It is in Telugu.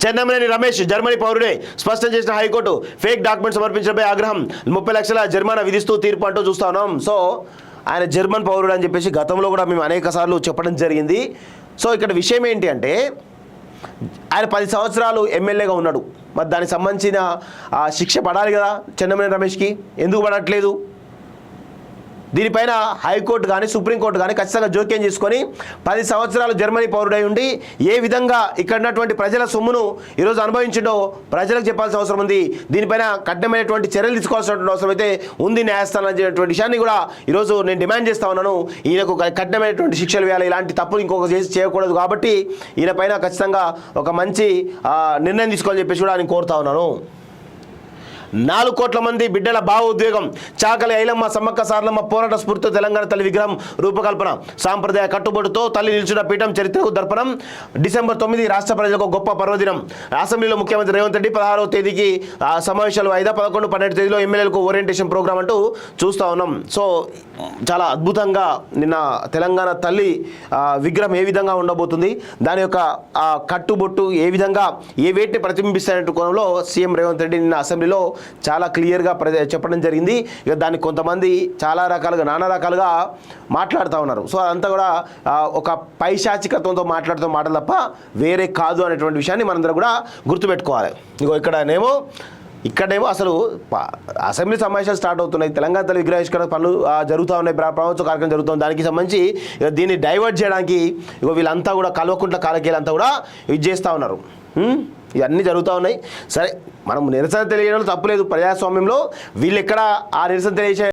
చెన్నమనేని రమేష్ జర్మనీ పౌరుడే స్పష్టం చేసిన హైకోర్టు. ఫేక్ డాక్యుమెంట్ సమర్పించడంపై ఆగ్రహం, 30 లక్షల జరిమానా విధిస్తూ తీర్పు అంటూ చూస్తా ఉన్నాం. సో ఆయన జర్మన్ పౌరుడు అని చెప్పేసి గతంలో కూడా మేము అనేక సార్లు చెప్పడం జరిగింది. సో ఇక్కడ విషయం ఏంటి అంటే ఆయన 10 సంవత్సరాలు ఎమ్మెల్యేగా ఉన్నాడు. మరి దానికి సంబంధించిన శిక్ష పడాలి కదా చెన్నమనేని రమేష్కి, ఎందుకు పడట్లేదు? దీనిపైన హైకోర్టు కానీ సుప్రీంకోర్టు కానీ ఖచ్చితంగా జోక్యం చేసుకొని 10 సంవత్సరాలు జర్మనీ పౌరుడై ఉండి ఏ విధంగా ఇక్కడ ఉన్నటువంటి ప్రజల సొమ్మును ఈరోజు అనుభవించిండో ప్రజలకు చెప్పాల్సిన అవసరం ఉంది. దీనిపైన కఠినమైనటువంటి చర్యలు తీసుకోవాల్సినటువంటి అవసరం అయితే ఉంది న్యాయస్థానం అనేటువంటి విషయాన్ని కూడా ఈరోజు నేను డిమాండ్ చేస్తా ఉన్నాను. ఈయనకు కఠినమైనటువంటి శిక్షలు వేయాలి, ఇలాంటి తప్పులు ఇంకొక చేయకూడదు. కాబట్టి ఈయన పైన ఖచ్చితంగా ఒక మంచి నిర్ణయం తీసుకోవాలని చెప్పేసి కూడా నేను కోరుతా ఉన్నాను. 4 కోట్ల మంది బిడ్డల భావోద్వేగం. చాకలి ఐలమ్మ సమ్మక్క సారలమ్మ పోరాట స్ఫూర్తితో తెలంగాణ తల్లి విగ్రహం రూపకల్పన. సాంప్రదాయ కట్టుబడితో తల్లి నిలిచిన పీఠం చరిత్రకు దర్పణం. డిసెంబర్ 9 రాష్ట్ర ప్రజలకు గొప్ప పర్వదినం. అసెంబ్లీలో ముఖ్యమంత్రి రేవంత్ రెడ్డి 16వ తేదీకి సమావేశాలు 5, 11, 12 తేదీలో ఎమ్మెల్యేలకు ఓరియంటేషన్ ప్రోగ్రామ్ అంటూ చూస్తూ ఉన్నాం. సో చాలా అద్భుతంగా నిన్న తెలంగాణ తల్లి విగ్రహం ఏ విధంగా ఉండబోతుంది, దాని యొక్క కట్టుబొట్టు ఏ విధంగా ఏ వేటిని ప్రతిబింబిస్తాయనే కోణంలో సీఎం రేవంత్ రెడ్డి నిన్న అసెంబ్లీలో చాలా క్లియర్గా చెప్పడం జరిగింది. ఇక దాన్ని కొంతమంది చాలా రకాలుగా నానా రకాలుగా మాట్లాడుతూ ఉన్నారు. సో అదంతా కూడా ఒక పైశాచికత్వంతో మాట్లాడుతూ మాటలు తప్ప వేరే కాదు అనేటువంటి విషయాన్ని మనందరం కూడా గుర్తుపెట్టుకోవాలి. ఇగో ఇక్కడేమో అసలు అసెంబ్లీ సమావేశాలు స్టార్ట్ అవుతున్నాయి, తెలంగాణ తల్లి విగ్రహావిష్కరణ పనులు జరుగుతూ ఉన్నాయి, ప్రభుత్వ కార్యక్రమం జరుగుతుంది. దానికి సంబంధించి దీన్ని డైవర్ట్ చేయడానికి ఇగో వీళ్ళంతా కూడా కల్వకుంట్ల కాలకీలంతా కూడా ఇది చేస్తూ ఉన్నారు. ఇవన్నీ జరుగుతూ ఉన్నాయి. సరే, మనం నిరసన తెలియడం తప్పులేదు. ప్రజాస్వామ్యంలో వీళ్ళు ఎక్కడ ఆ నిరసన తెలియజే